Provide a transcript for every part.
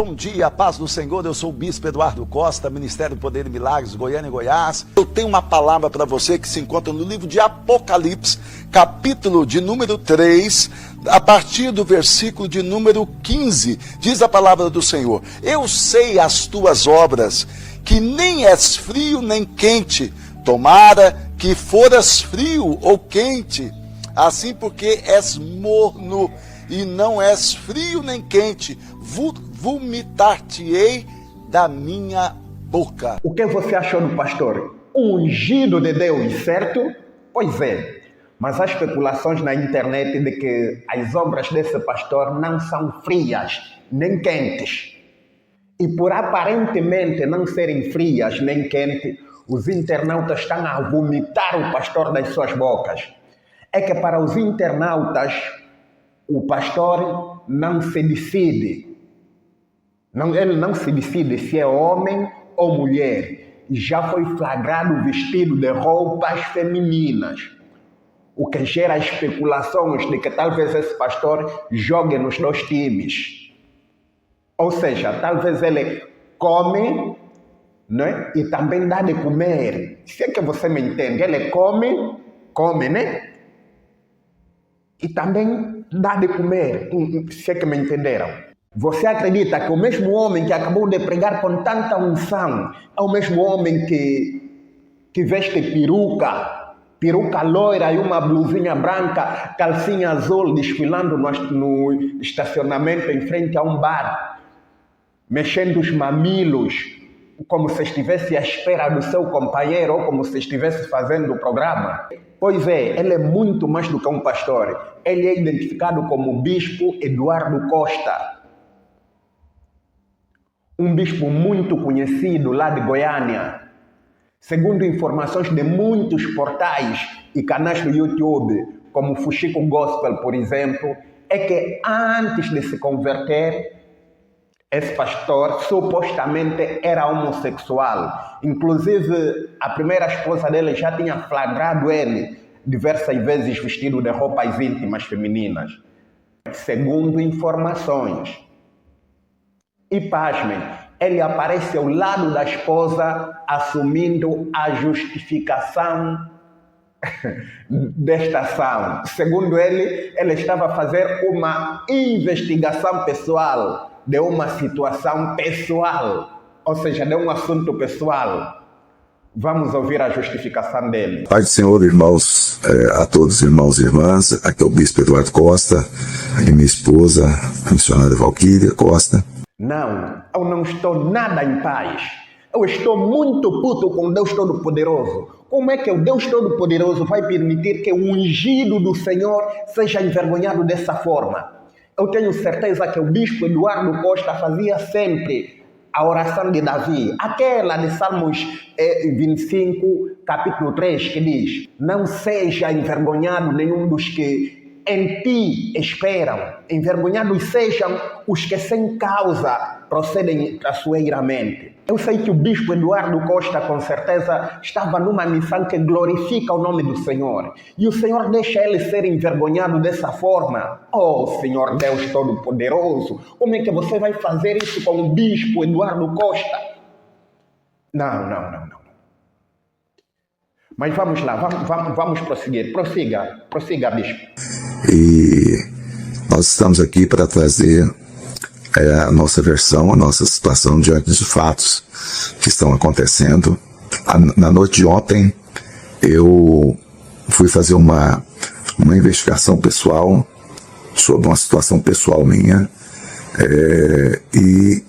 Bom dia, paz do Senhor, eu sou o Bispo Eduardo Costa, Ministério Poder e Milagres, Goiânia e Goiás. Eu tenho uma palavra para você que se encontra no livro de Apocalipse, capítulo de número 3, a partir do versículo de número 15, diz a palavra do Senhor: eu sei as tuas obras, que nem és frio nem quente, tomara que foras frio ou quente, assim porque és morno e não és frio nem quente, vomitar-te-ei da minha boca. O que você achou do pastor? Ungido de Deus, certo? Pois é, mas há especulações na internet de que as obras desse pastor não são frias nem quentes. E por aparentemente não serem frias nem quentes, os internautas estão a vomitar o pastor das suas bocas. É que para os internautas, o pastor não se decide. Ele não se decide se é homem ou mulher. E já foi flagrado vestido de roupas femininas. O que gera especulações de que talvez esse pastor jogue nos dois times. Ou seja, talvez ele come, né? E também dá de comer. Se é que você me entende, ele come, né? E também dá de comer, se é que me entenderam. Você acredita que o mesmo homem que acabou de pregar com tanta unção é o mesmo homem que veste peruca loira e uma blusinha branca, calcinha azul, desfilando no estacionamento em frente a um bar, mexendo os mamilos, como se estivesse à espera do seu companheiro ou como se estivesse fazendo o programa? Pois é, ele é muito mais do que um pastor. Ele é identificado como o Bispo Eduardo Costa. Um bispo muito conhecido lá de Goiânia. Segundo informações de muitos portais e canais do YouTube, como Fuxico Gospel, por exemplo, é que antes de se converter, esse pastor supostamente era homossexual. Inclusive, a primeira esposa dele já tinha flagrado ele diversas vezes vestido de roupas íntimas femininas. Segundo informações. E pasmem, ele aparece ao lado da esposa assumindo a justificação desta ação. Segundo ele estava a fazer uma investigação pessoal de uma situação pessoal, ou seja, de um assunto pessoal. Vamos ouvir a justificação dele. Pai do Senhor, irmãos, a todos, irmãos e irmãs, aqui é o Bispo Eduardo Costa e minha esposa, a missionária Valquíria Costa. Não, eu não estou nada em paz. Eu estou muito puto com Deus Todo-Poderoso. Como é que o Deus Todo-Poderoso vai permitir que o ungido do Senhor seja envergonhado dessa forma? Eu tenho certeza que o Bispo Eduardo Costa fazia sempre a oração de Davi, aquela de Salmos 25, capítulo 3, que diz: não seja envergonhado nenhum dos que em ti esperam, envergonhados sejam os que sem causa procedem traiçoeiramente. Eu sei que o Bispo Eduardo Costa com certeza estava numa missão que glorifica o nome do Senhor. E o Senhor deixa ele ser envergonhado dessa forma. Oh, Senhor Deus Todo-Poderoso, como é que você vai fazer isso com o Bispo Eduardo Costa? Não. Mas vamos lá, vamos prosseguir. Prossiga, Bispo. E nós estamos aqui para trazer a nossa versão, a nossa situação diante dos fatos que estão acontecendo. Na noite de ontem, eu fui fazer uma investigação pessoal sobre uma situação pessoal minha e,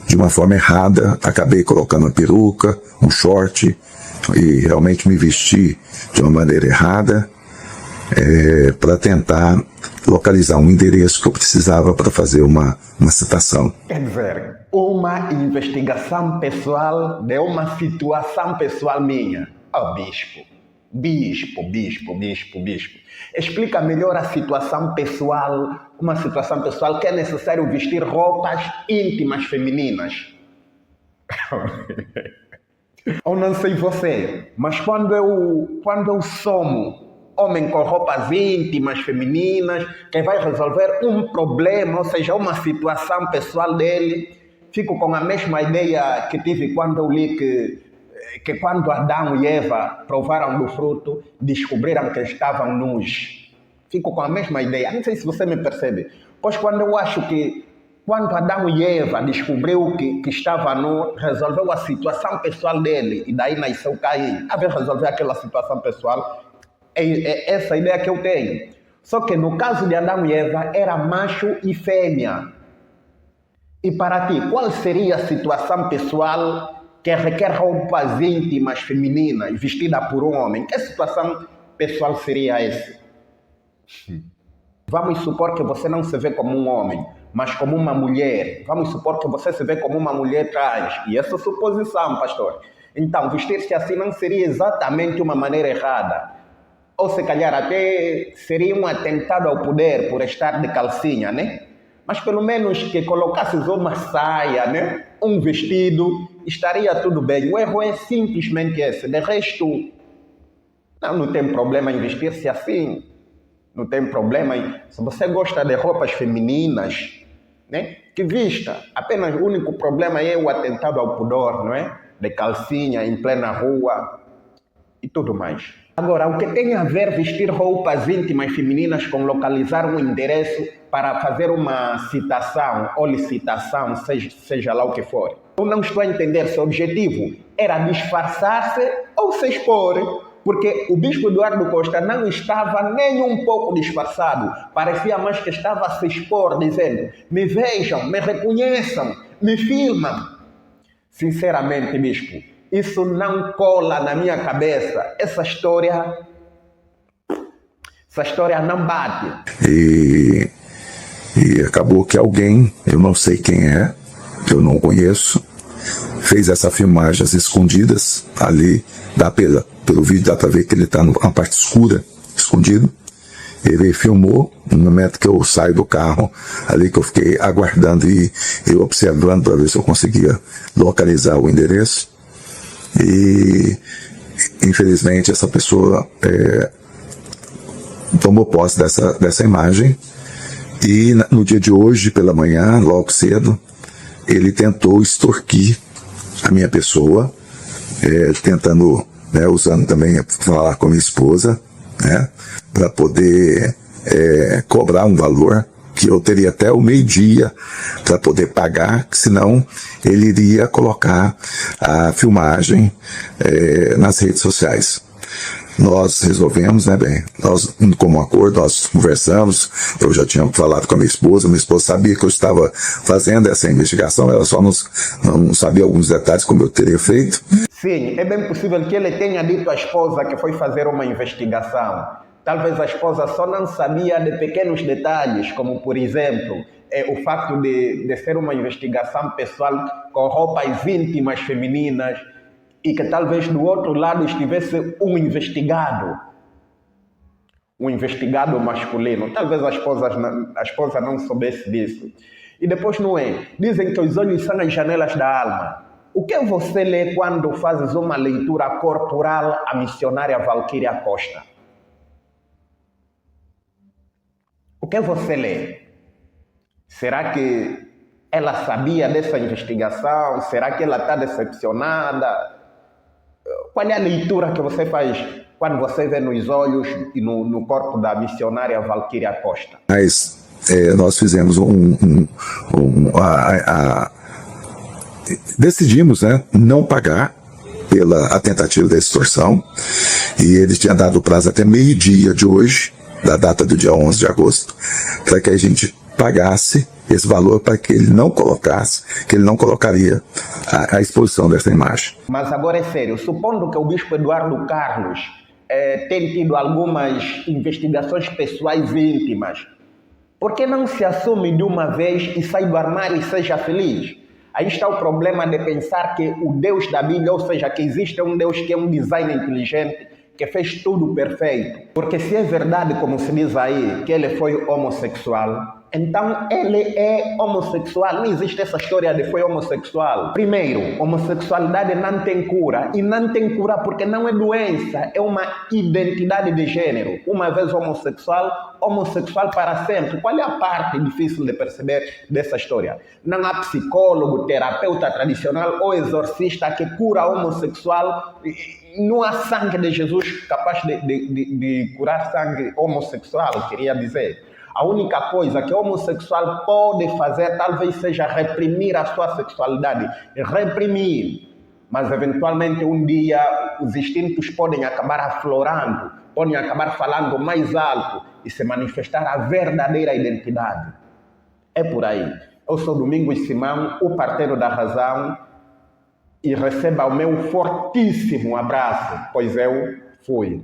de uma forma errada, acabei colocando uma peruca, um short e realmente me vesti de uma maneira errada para tentar localizar um endereço que eu precisava para fazer uma citação. Quer dizer, uma investigação pessoal de uma situação pessoal minha. Oh, bispo. Explica melhor a situação pessoal, uma situação pessoal que é necessário vestir roupas íntimas femininas. Eu não sei você, mas quando eu somo homem com roupas íntimas, femininas, que vai resolver um problema, ou seja, uma situação pessoal dele, fico com a mesma ideia que tive quando eu li que quando Adão e Eva provaram do fruto, descobriram que estavam nus. Fico com a mesma ideia. Não sei se você me percebe. Pois quando eu acho que quando Adão e Eva descobriu que estava nu, resolveu a situação pessoal dele e daí nasceu Caim. A ver resolver aquela situação pessoal, é essa ideia que eu tenho. Só que no caso de Adão e Eva era macho e fêmea. E para ti, qual seria a situação pessoal que requer roupas íntimas femininas vestida por um homem? Que situação pessoal seria essa? Vamos supor que você não se vê como um homem, mas como uma mulher. Vamos supor que você se vê como uma mulher trans. E essa suposição, pastor. Então, vestir-se assim não seria exatamente uma maneira errada. Ou se calhar até seria um atentado ao poder por estar de calcinha, né? Mas pelo menos que colocasses uma saia, né? Um vestido, estaria tudo bem. O erro é simplesmente esse. De resto, não tem problema em vestir-se assim. Não tem problema em... Se você gosta de roupas femininas, né? Que vista. Apenas o único problema é o atentado ao pudor, não é? De calcinha, em plena rua e tudo mais. Agora, o que tem a ver vestir roupas íntimas femininas com localizar um endereço para fazer uma citação ou licitação, seja lá o que for? Eu não estou a entender se o objetivo era disfarçar-se ou se expor. Porque o bispo Eduardo Costa não estava nem um pouco disfarçado. Parecia mais que estava a se expor, dizendo: me vejam, me reconheçam, me filmam. Sinceramente, bispo, isso não cola na minha cabeça. Essa história não bate. E acabou que alguém, eu não sei quem é, eu não conheço, fez essa filmagem às escondidas, ali, pelo vídeo dá pra ver que ele tá na parte escura, escondido. Ele filmou no momento que eu saio do carro, ali que eu fiquei aguardando e eu observando para ver se eu conseguia localizar o endereço. E infelizmente essa pessoa tomou posse dessa imagem e no dia de hoje, pela manhã, logo cedo, ele tentou extorquir a minha pessoa, tentando, né, usando também falar com a minha esposa, né, para poder cobrar um valor que eu teria até o meio-dia para poder pagar, senão ele iria colocar a filmagem nas redes sociais. Nós resolvemos, né, bem, nós, como acordo, nós conversamos, eu já tinha falado com a minha esposa sabia que eu estava fazendo essa investigação, ela só não sabia alguns detalhes como eu teria feito. Sim, é bem possível que ele tenha dito à esposa que foi fazer uma investigação. Talvez a esposa só não sabia de pequenos detalhes, como, por exemplo, o facto de ser uma investigação pessoal com roupas íntimas femininas e que talvez do outro lado estivesse um investigado masculino. Talvez a esposa não soubesse disso. E depois não é. Dizem que os olhos são as janelas da alma. O que você lê quando fazes uma leitura corporal à missionária Valquíria Costa? O que você lê? Será que ela sabia dessa investigação? Será que ela está decepcionada? Qual é a leitura que você faz quando você vê nos olhos e no corpo da missionária Valquíria Costa? Mas nós fizemos decidimos, né, não pagar pela tentativa de extorsão, e ele tinha dado prazo até meio-dia de hoje, da data do dia 11 de agosto, para que a gente pagasse esse valor, para que ele não colocaria a exposição dessa imagem. Mas agora é sério, supondo que o bispo Eduardo Carlos tem tido algumas investigações pessoais íntimas, por que não se assume de uma vez e sai do armário e seja feliz? Aí está o problema de pensar que o Deus da Bíblia, ou seja, que existe um Deus que é um design inteligente, que fez tudo perfeito. Porque se é verdade, como se diz aí, que ele foi homossexual, então ele é homossexual. Não existe essa história de foi homossexual. Primeiro, homossexualidade não tem cura. E não tem cura porque não é doença, é uma identidade de gênero. Uma vez homossexual, homossexual para sempre. Qual é a parte difícil de perceber dessa história? Não há psicólogo, terapeuta tradicional ou exorcista que cura homossexual. Não há sangue de Jesus capaz de curar sangue homossexual, queria dizer. A única coisa que o homossexual pode fazer talvez seja reprimir a sua sexualidade. Reprimir. Mas eventualmente um dia os instintos podem acabar aflorando, podem acabar falando mais alto e se manifestar a verdadeira identidade. É por aí. Eu sou Domingos Simão, o parteiro da razão, e receba o meu fortíssimo abraço, pois eu fui.